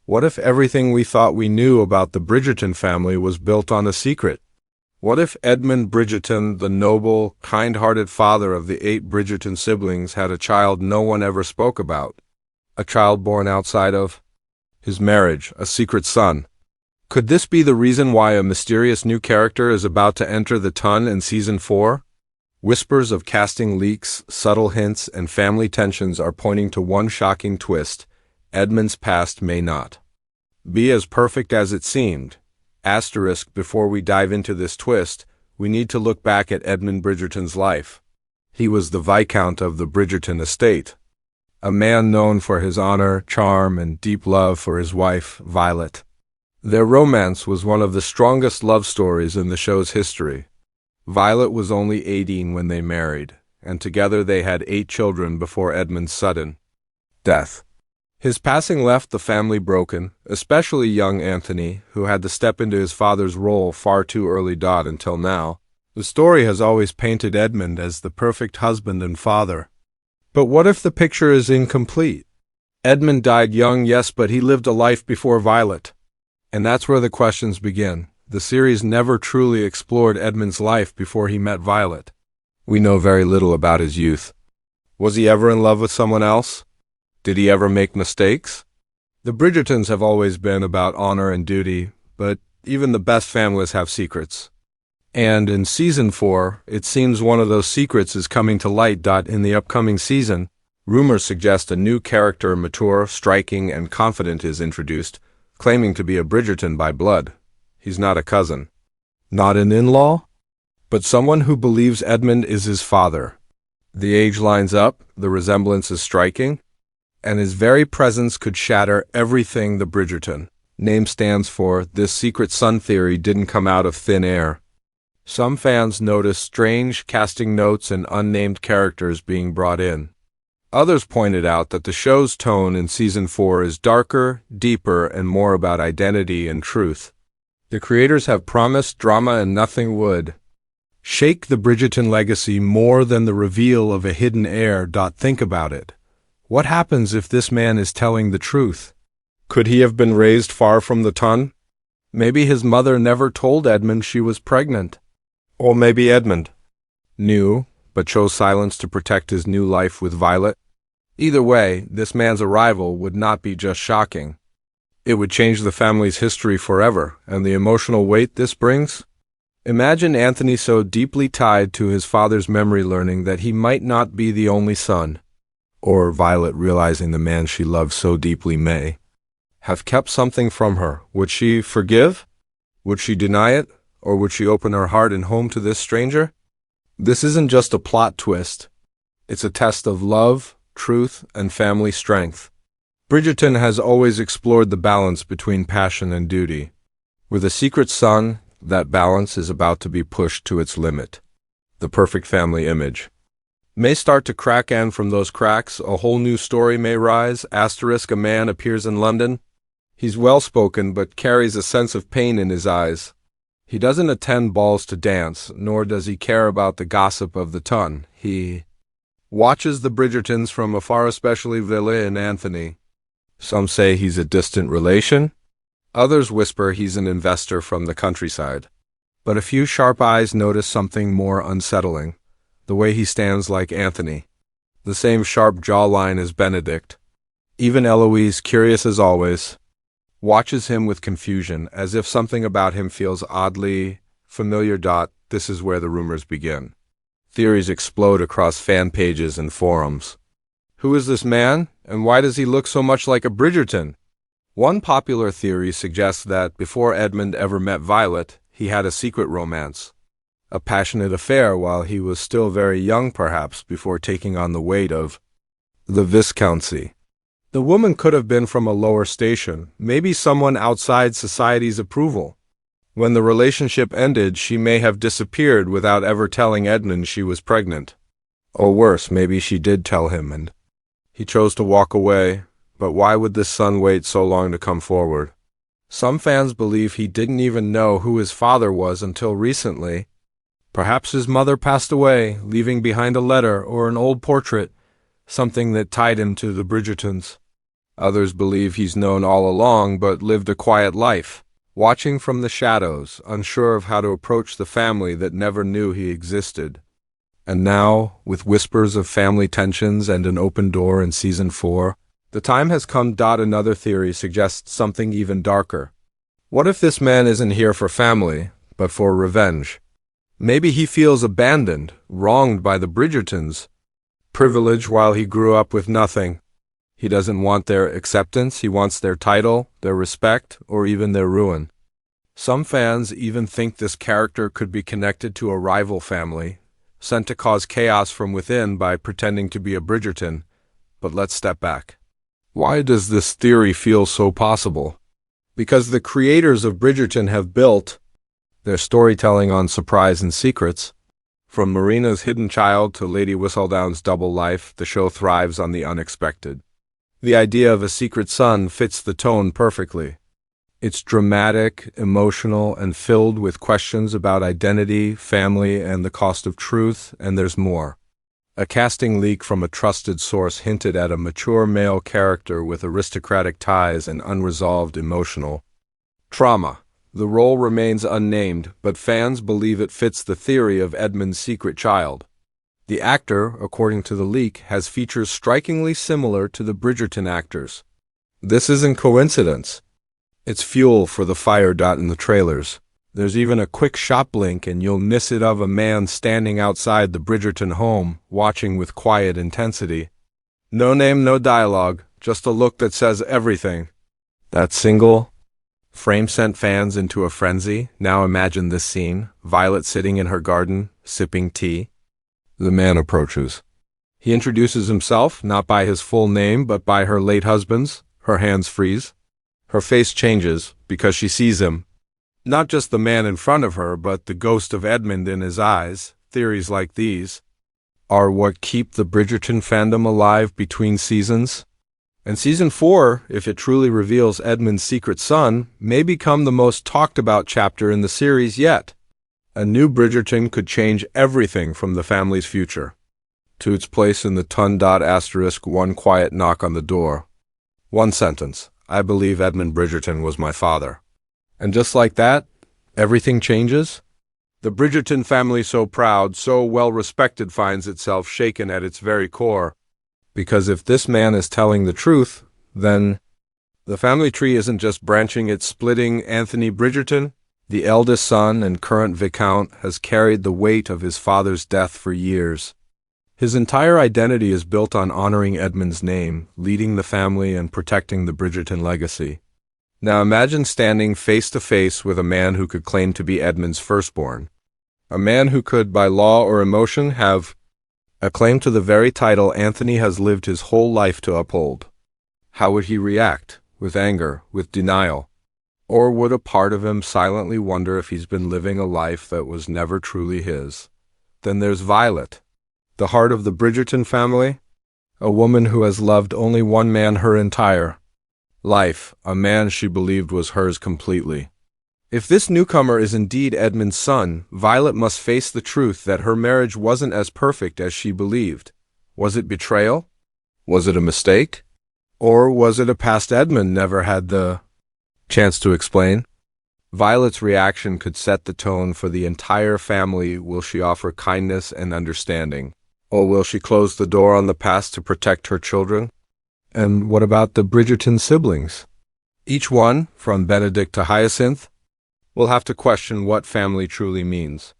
What if everything we thought we knew about the Bridgerton family was built on a secret? What if Edmund Bridgerton, the noble, kind-hearted father of the 8 Bridgerton siblings, had a child no one ever spoke about? A child born outside of his marriage, a secret son. Could this be the reason why a mysterious new character is about to enter the ton in Season 4? Whispers of casting leaks, subtle hints, and family tensions are pointing to one shocking twist: Edmund's past may not be as perfect as it seemed. Asterisk, before we dive into this twist, we need to look back at Edmund Bridgerton's life. He was the Viscount of the Bridgerton estate, a man known for his honor, charm, and deep love for his wife, Violet. Their romance was one of the strongest love stories in the show's history. Violet was only 18 when they married, and together they had 8 children before Edmund's sudden death. His passing left the family broken, especially young Anthony, who had to step into his father's role far too early. Until now, the story has always painted Edmund as the perfect husband and father. But what if the picture is incomplete? Edmund died young, yes, but he lived a life before Violet. And that's where the questions begin. The series never truly explored Edmund's life before he met Violet. We know very little about his youth. Was he ever in love with someone else? Did he ever make mistakes? The Bridgertons have always been about honor and duty, but even the best families have secrets. And in Season 4, it seems one of those secrets is coming to light. In the upcoming season, rumors suggest a new character, mature, striking, and confident, is introduced, claiming to be a Bridgerton by blood. He's not a cousin, not an in-law, but someone who believes Edmund is his father. The age lines up, the resemblance is striking, and his very presence could shatter everything the Bridgerton name stands for. This secret son theory didn't come out of thin air. Some fans noticed strange casting notes and unnamed characters being brought in. Others pointed out that the show's tone in Season 4 is darker, deeper, and more about identity and truth. The creators have promised drama, and nothing would shake the Bridgerton legacy more than the reveal of a hidden heir. Think about it. What happens if this man is telling the truth? Could he have been raised far from the ton? Maybe his mother never told Edmund she was pregnant. Or maybe Edmund knew, but chose silence to protect his new life with Violet. Either way, this man's arrival would not be just shocking. It would change the family's history forever, and the emotional weight this brings? Imagine Anthony so deeply tied to his father's memory, learning that he might not be the only son. Or Violet realizing the man she loved so deeply may have kept something from her. Would she forgive? Would she deny it? Or would she open her heart and home to this stranger? This isn't just a plot twist. It's a test of love, truth, and family strength. Bridgerton has always explored the balance between passion and duty. With a secret son, that balance is about to be pushed to its limit. The perfect family image may start to crack, and from those cracks, a whole new story may rise. Asterisk, a man appears in London. He's well-spoken, but carries a sense of pain in his eyes. He doesn't attend balls to dance, nor does he care about the gossip of the ton. He watches the Bridgertons from afar, especially Villa and Anthony. Some say he's a distant relation. Others whisper he's an investor from the countryside. But a few sharp eyes notice something more unsettling. The way he stands like Anthony. The same sharp jawline as Benedict. Even Eloise, curious as always, watches him with confusion, as if something about him feels oddly familiar. This is where the rumors begin. Theories explode across fan pages and forums. Who is this man, and why does he look so much like a Bridgerton? One popular theory suggests that before Edmund ever met Violet, he had a secret romance. A passionate affair while he was still very young, perhaps, before taking on the weight of the viscountcy. The woman could have been from a lower station, maybe someone outside society's approval. When the relationship ended, she may have disappeared without ever telling Edmund she was pregnant. Or worse, maybe she did tell him and he chose to walk away. But why would this son wait so long to come forward? Some fans believe he didn't even know who his father was until recently. Perhaps his mother passed away, leaving behind a letter or an old portrait, something that tied him to the Bridgertons. Others believe he's known all along but lived a quiet life, watching from the shadows, unsure of how to approach the family that never knew he existed. And now, with whispers of family tensions and an open door in Season 4, the time has come. Another theory suggests something even darker. What if this man isn't here for family, but for revenge? Maybe he feels abandoned, wronged by the Bridgertons, privileged while he grew up with nothing. He doesn't want their acceptance, he wants their title, their respect, or even their ruin. Some fans even think this character could be connected to a rival family, sent to cause chaos from within by pretending to be a Bridgerton. But let's step back. Why does this theory feel so possible? Because the creators of Bridgerton have built their storytelling on surprise and secrets. From Marina's hidden child to Lady Whistledown's double life, the show thrives on the unexpected. The idea of a secret son fits the tone perfectly. It's dramatic, emotional, and filled with questions about identity, family, and the cost of truth, and there's more. A casting leak from a trusted source hinted at a mature male character with aristocratic ties and unresolved emotional trauma. The role remains unnamed, but fans believe it fits the theory of Edmund's secret child. The actor, according to the leak, has features strikingly similar to the Bridgerton actors. This isn't coincidence. It's fuel for the fire. In the trailers, there's even a quick shot blink and you'll miss it of a man standing outside the Bridgerton home, watching with quiet intensity. No name, no dialogue, just a look that says everything. That single frame sent fans into a frenzy. Now imagine this scene: Violet sitting in her garden, sipping tea. The man approaches. He introduces himself, not by his full name, but by her late husband's. Her hands freeze. Her face changes, because she sees him. Not just the man in front of her, but the ghost of Edmund in his eyes. Theories like these are what keep the Bridgerton fandom alive between seasons. And Season 4, if it truly reveals Edmund's secret son, may become the most talked about chapter in the series yet. A new Bridgerton could change everything from the family's future to its place in the ton. One quiet knock on the door. One sentence: I believe Edmund Bridgerton was my father. And just like that, everything changes. The Bridgerton family, so proud, so well respected, finds itself shaken at its very core. Because if this man is telling the truth, then the family tree isn't just branching, it's splitting. Anthony Bridgerton, the eldest son and current Viscount, has carried the weight of his father's death for years. His entire identity is built on honoring Edmund's name, leading the family, and protecting the Bridgerton legacy. Now imagine standing face to face with a man who could claim to be Edmund's firstborn. A man who could, by law or emotion, have a claim to the very title Anthony has lived his whole life to uphold. How would he react? With anger? With denial? Or would a part of him silently wonder if he's been living a life that was never truly his? Then there's Violet, the heart of the Bridgerton family, a woman who has loved only one man her entire life, a man she believed was hers completely. If this newcomer is indeed Edmund's son, Violet must face the truth that her marriage wasn't as perfect as she believed. Was it betrayal? Was it a mistake? Or was it a past Edmund never had the chance to explain? Violet's reaction could set the tone for the entire family. Will she offer kindness and understanding? Or will she close the door on the past to protect her children? And what about the Bridgerton siblings? Each one, from Benedict to Hyacinth, will have to question what family truly means.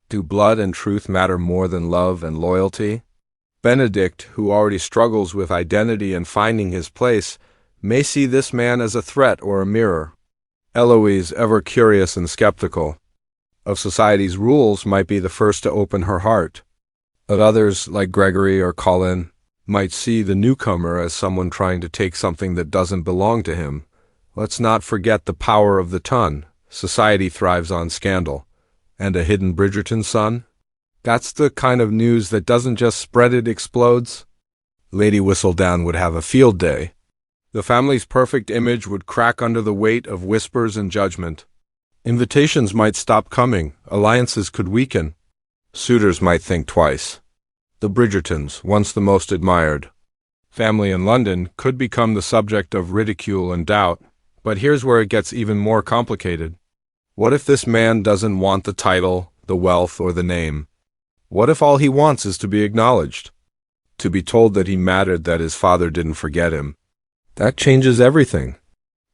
Do blood and truth matter more than love and loyalty? Benedict, who already struggles with identity and finding his place, may see this man as a threat or a mirror. Eloise, ever curious and skeptical of society's rules, might be the first to open her heart. But others, like Gregory or Colin, might see the newcomer as someone trying to take something that doesn't belong to him. Let's not forget the power of the ton. Society thrives on scandal. And a hidden Bridgerton son? That's the kind of news that doesn't just spread, it explodes. Lady Whistledown would have a field day. The family's perfect image would crack under the weight of whispers and judgment. Invitations might stop coming. Alliances could weaken. Suitors might think twice. The Bridgertons, once the most admired family in London could become the subject of ridicule and doubt, but here's where it gets even more complicated. What if this man doesn't want the title, the wealth, or the name? What if all he wants is to be acknowledged? To be told that he mattered, that his father didn't forget him? That changes everything.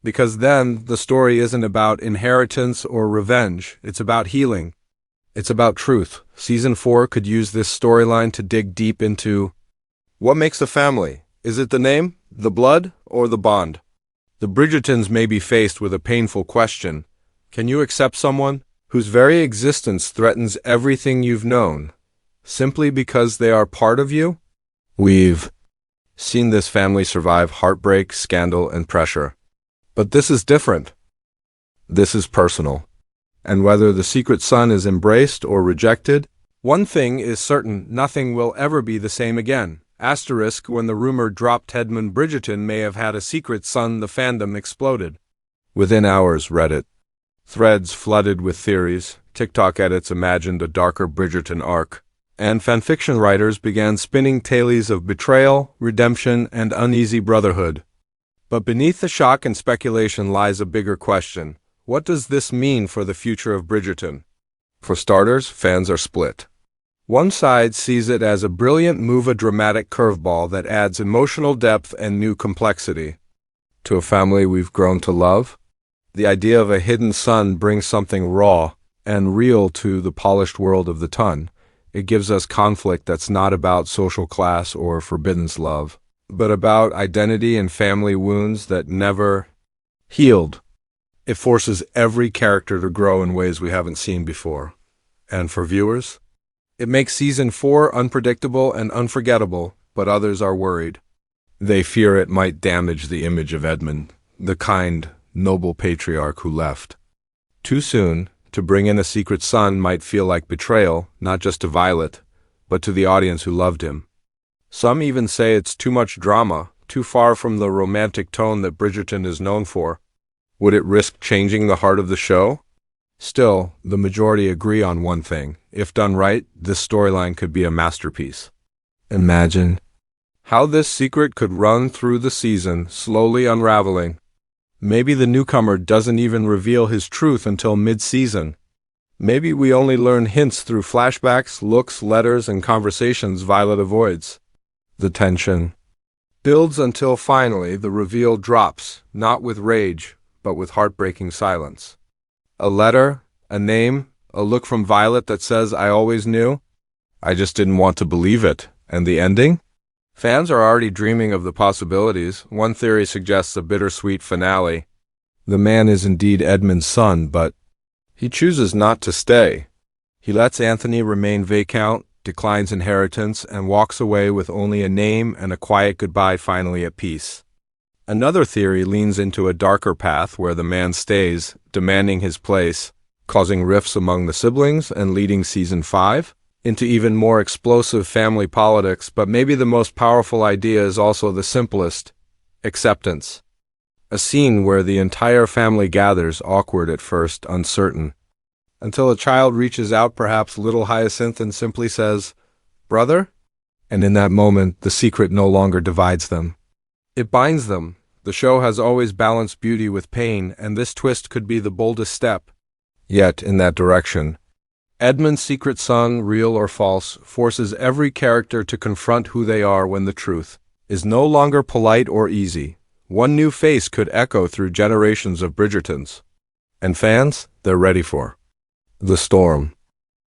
Because then the story isn't about inheritance or revenge, it's about healing. It's about truth. Season 4 could use this storyline to dig deep into what makes a family. Is it the name, the blood, or the bond? The Bridgertons may be faced with a painful question. Can you accept someone whose very existence threatens everything you've known, simply because they are part of you? We've seen this family survive heartbreak, scandal, and pressure. But this is different. This is personal. And whether the secret son is embraced or rejected, one thing is certain: nothing will ever be the same again. Asterisk, when the rumor dropped Edmund Bridgerton may have had a secret son, the fandom exploded. Within hours, Reddit threads flooded with theories, TikTok edits imagined a darker Bridgerton arc, and fanfiction writers began spinning tales of betrayal, redemption, and uneasy brotherhood. But beneath the shock and speculation lies a bigger question. What does this mean for the future of Bridgerton? For starters, fans are split. One side sees it as a brilliant move, a dramatic curveball that adds emotional depth and new complexity to a family we've grown to love. The idea of a hidden son brings something raw and real to the polished world of the ton. It gives us conflict that's not about social class or forbidden love, but about identity and family wounds that never healed. It forces every character to grow in ways we haven't seen before. And for viewers, it makes Season 4 unpredictable and unforgettable, but others are worried. They fear it might damage the image of Edmund, the kind, noble patriarch who left too soon. To bring in a secret son might feel like betrayal, not just to Violet, but to the audience who loved him. Some even say it's too much drama, too far from the romantic tone that Bridgerton is known for. Would it risk changing the heart of the show? Still, the majority agree on one thing. If done right, this storyline could be a masterpiece. Imagine how this secret could run through the season, slowly unraveling. Maybe the newcomer doesn't even reveal his truth until mid-season. Maybe we only learn hints through flashbacks, looks, letters, and conversations Violet avoids. The tension builds until finally the reveal drops, not with rage, but with heartbreaking silence. A letter, a name, a look from Violet that says, "I always knew. I just didn't want to believe it." And the ending? Fans are already dreaming of the possibilities. One theory suggests a bittersweet finale. The man is indeed Edmund's son, but he chooses not to stay. He lets Anthony remain Viscount, declines inheritance, and walks away with only a name and a quiet goodbye, finally at peace. Another theory leans into a darker path where the man stays, demanding his place, causing rifts among the siblings and leading Season 5 into even more explosive family politics. But maybe the most powerful idea is also the simplest: acceptance. A scene where the entire family gathers, awkward at first, uncertain, until a child reaches out, perhaps little Hyacinth, and simply says, "Brother?" And in that moment, the secret no longer divides them. It binds them. The show has always balanced beauty with pain, and this twist could be the boldest step yet in that direction. Edmund's secret son, real or false, forces every character to confront who they are when the truth is no longer polite or easy. One new face could echo through generations of Bridgertons. And fans, they're ready for the storm.